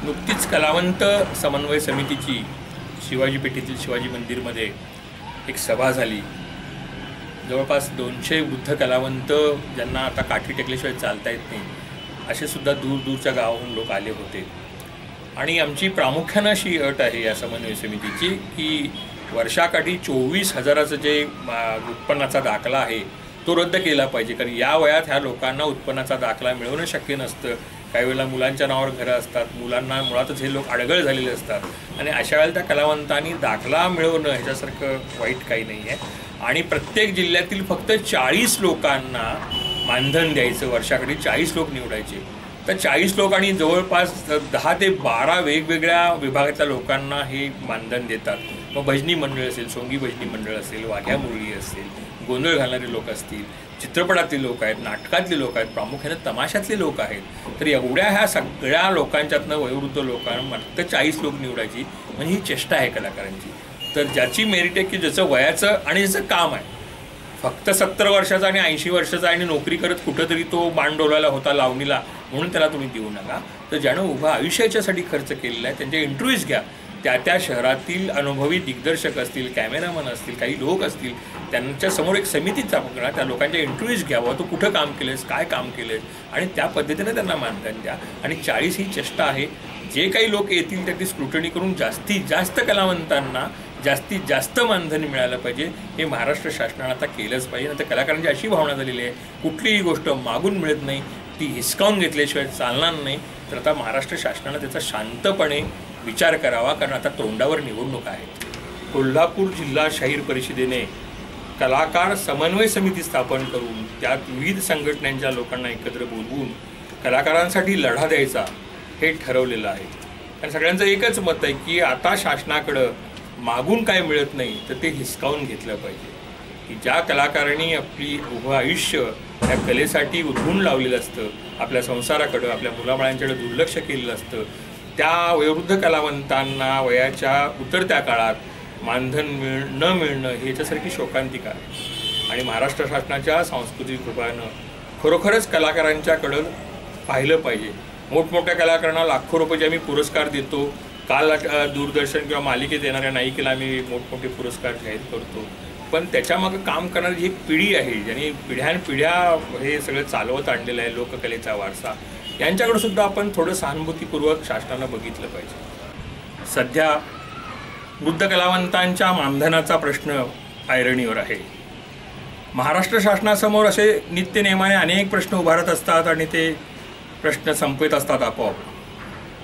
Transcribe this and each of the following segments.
नुकतीच कलावंत समन्वय समितीची शिवाजी पेठेतील शिवाजी मंदिरमध्ये एक सभा झाली। जवळपास 200 वृद्ध कलावंत ज्यांना आता काठी टेकल्याशिवाय चालता येत नाही असे सुद्धा दूरदूरच्या गावाहून लोक आले होते। आणि आमची प्रामुख्याने अशी अट आहे या समन्वय समितीची की वर्षाकाठी 24,000चं जे उत्पन्नाचा दाखला आहे तो रद्द केला पाहिजे, कारण या वयात ह्या लोकांना उत्पन्नाचा दाखला मिळवणं शक्य नसतं। काही वेळेला मुलांच्या नावावर घरं असतात, मुलांना मुळातच हे लोक अडगळ झालेले असतात आणि अशा वेळेला त्या कलावंतांनी दाखला मिळवणं ह्याच्यासारखं वाईट काही नाही आहे। आणि प्रत्येक जिल्ह्यातील फक्त 40 लोकांना मानधन द्यायचं, वर्षाकाठी 40 लोक निवडायचे। तर 40 लोक आणि जवळपास 10 ते 12 वेगवेगळ्या विभागातल्या लोकांना हे मानधन देतात। मग भजनी मंडळ असेल, सोंगी भजनी मंडळ असेल, वाघ्या मुरळी असेल, गोंधळ घालणारे लोक असतील, चित्रपटातली लोक आहेत, नाटकातली लोक आहेत, प्रामुख्याने तमाशातले लोक आहेत। तर एवढ्या ह्या सगळ्या लोकांच्यातनं वयोवृद्ध लोकांना फक्त 40 लोक निवडायची म्हणजे ही चेष्टा आहे कलाकारांची। तर ज्याची मेरिट आहे की ज्याचं वयाचं आणि ज्याचं काम आहे, फक्त 70 वर्षाचा आणि 80 वर्षाचा आणि नोकरी करत कुठंतरी तो बाण डोलायला होता लावणीला म्हणून त्याला तुम्ही देऊ नका। तर ज्यानं उभं आयुष्याच्यासाठी खर्च केलेला आहे त्यांचे इंटरव्ह्यूज घ्या। त्या शहरातील अनुभवी दिग्दर्शक असतील, कॅमेरामन असतील, काही लोक असतील, त्यांच्यासमोर एक समिती स्थापन, त्या लोकांचे इंटरव्ह्यूज घ्यावं, तू कुठं काम केलंस, काय काम केलंस आणि त्या पद्धतीने त्यांना मानधन द्या। आणि 40 ही चेष्टा आहे। जे काही लोक येतील त्याची स्क्रुटनी करून जास्तीत जास्त कलावंतांना जास्तीत जास्त मानधन मिळालं पाहिजे, हे महाराष्ट्र शासनानं आता केलंच पाहिजे। आता कलाकारांची अशी भावना झालेली आहे कुठलीही गोष्ट मागून मिळत नाही, ती हिसकावून घेतल्याशिवाय चालणार नाही। तर आता महाराष्ट्र शासनानं त्याचा शांतपणे विचार करावा, कारण आता तोंडावर निवडणूक आहे। कोल्हापूर जिल्हा शाहीर परिषदेने कलाकार समन्वय समिती स्थापन करून त्यात विविध संघटनांच्या लोकांना एकत्र बोलवून कलाकारांसाठी लढा द्यायचा हे ठरवलेलं आहे। आणि सगळ्यांचं एकच मत आहे की आता शासनाकडं मागून काय मिळत नाही तर ते हिसकावून घेतलं पाहिजे। की ज्या कलाकारांनी आपली उभं आयुष्य त्या कलेसाठी उधळून लावलेलं असतं, आपल्या संसाराकडं, आपल्या मुलाबाळांच्याकडे दुर्लक्ष केलेलं असतं, त्या वयोवृद्ध कलावंतांना वयाच्या उतरत्या काळात मानधन न मिळणं हे याच्यासारखी शोकांतिका आहे। आणि महाराष्ट्र शासनाच्या सांस्कृतिक विभागानं खरोखरच कलाकारांच्याकडं पाहिलं पाहिजे। मोठमोठ्या कलाकारांना लाखो रुपयाचे आम्ही पुरस्कार देतो, काल दूरदर्शन किंवा मालिकेत येणाऱ्या नायिकेला आम्ही मोठमोठे पुरस्कार जाहीर करतो, पण त्याच्यामागं काम करणारी एक पिढी आहे ज्यांनी पिढ्यानपिढ्या हे सगळं चालवत आणलेलं आहे, लोककलेचा वारसा, यांच्याकडे सुद्धा आपण थोडं सहानुभूतीपूर्वक शासनानं बघितलं पाहिजे। सध्या वृद्ध कलावंतांच्या मानधनाचा प्रश्न ऐरणीवर आहे। महाराष्ट्र शासनासमोर असे नित्यनेमाने अनेक प्रश्न उभारत असतात आणि ते प्रश्न संपत असतात आपोआप।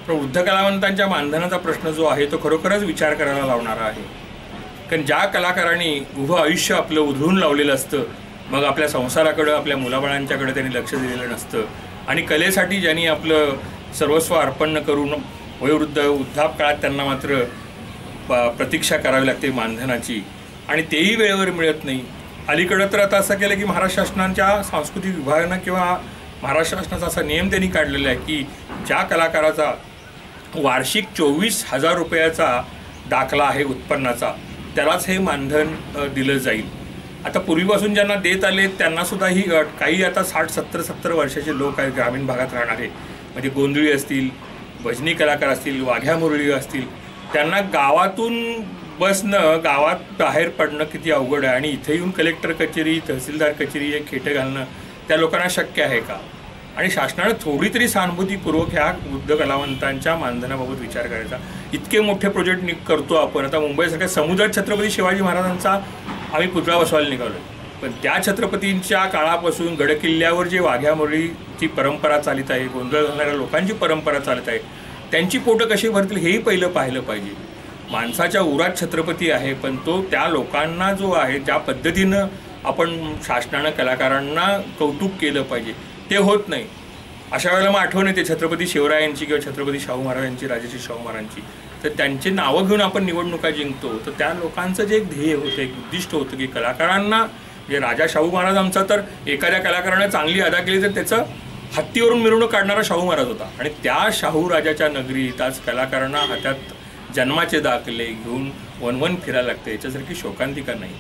पण वृद्ध कलावंतांच्या मानधनाचा प्रश्न जो आहे तो खरोखरच विचार करायला लावणारा आहे। कारण ज्या कलाकारांनी उभं आयुष्य आपलं उधळून लावलेलं असतं, मग आपल्या संसाराकडं, आपल्या मुलाबाळांच्याकडे त्यांनी लक्ष दिलेलं नसतं आणि कलेसाठी ज्यांनी आपलं सर्वस्व अर्पण करून वयोवृद्ध वृद्धापकाळात त्यांना मात्र प्रतीक्षा करावी लागते मानधनाची आणि तेही वेळेवर मिळत नाही। अलीकडं तर आता असं केलं की महाराष्ट्र शासनाच्या सांस्कृतिक विभागानं किंवा महाराष्ट्र शासनाचा असा नियम त्यांनी काढलेला आहे की ज्या कलाकाराचा वार्षिक 24,000 रुपयाचा दाखला आहे उत्पन्नाचा त्यालाच हे मानधन दिलं जाईल। आता पूर्वीपासून ज्यांना देत आले त्यांनासुद्धा ही अट, काही आता 60-70 वर्षाचे लोक आहेत ग्रामीण भागात राहणारे, म्हणजे गोंधळी असतील, भजनी कलाकार असतील, वाघ्या मुरळी असतील, त्यांना गावातून बसणं, गावात बाहेर पडणं किती अवघड आहे आणि इथे येऊन कलेक्टर कचेरी, तहसीलदार कचेरी हे खेटं घालणं त्या लोकांना शक्य आहे का? आणि शासनानं थोडी तरी सहानुभूतीपूर्वक ह्या वृद्ध कलावंतांच्या मानधनाबाबत विचार करायचा। इतके मोठे प्रोजेक्ट करतो आपण, आता मुंबईसारख्या समुद्रात छत्रपती शिवाजी महाराजांचा आम्ही पुतळा बसवायला निघालो, पण त्या छत्रपतींच्या काळापासून गडकिल्ल्यावर जे वाघ्या मुरळीची परंपरा चालत आहे, गोंधळ घालणाऱ्या लोकांची परंपरा चालत आहे, त्यांची पोटं कशी भरतील हेही पहिलं पाहिलं पाहिजे। माणसाच्या उरात छत्रपती आहे, पण तो त्या लोकांना जो आहे त्या पद्धतीनं आपण शासनानं कलाकारांना कौतुक केलं पाहिजे, ते होत नाही। अशा वेळेला मग आठवण येते छत्रपती शिवरायांची किंवा छत्रपती शाहू महाराजांची, राजाची शाहू महाराजांची, तर त्यांची नावं घेऊन आपण निवडणुका जिंकतो। तर त्या लोकांचं जे एक ध्येय होतं, एक उद्दिष्ट होतं की कलाकारांना, जे राजा शाहू महाराज आमचा तर एखाद्या कलाकारानं चांगली अदा केली तर त्याचं हत्तीवरून मिरवणूक काढणारा शाहू महाराज होता आणि त्या शाहू राजाच्या नगरीत आज कलाकारांना हातात जन्माचे दाखले घेऊन वनवन फिरायला लागते, याच्यासारखी शोकांतिका नाही।